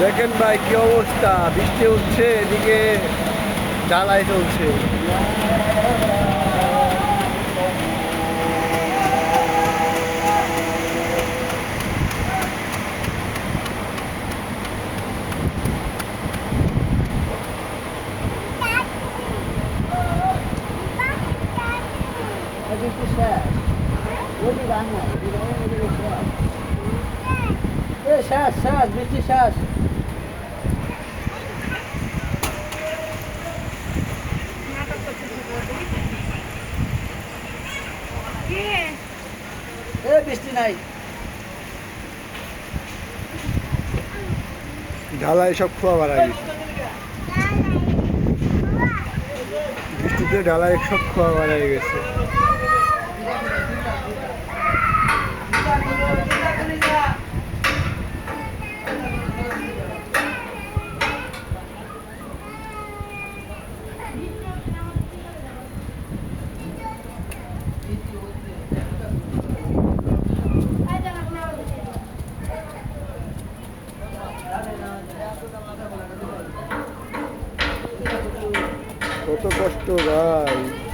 দেখেন ভাই কি অবস্থা, বৃষ্টি হচ্ছে, এদিকে ঢালাই চলছে। শ্বাস শ্বাস বৃষ্টি শ্বাস বৃষ্টি নাই ঢালাই সব খোয়া বাড়া গেছে, বৃষ্টিতে ঢালাই সব খোয়া বাড়া গেছে। কত কষ্ট ভাই।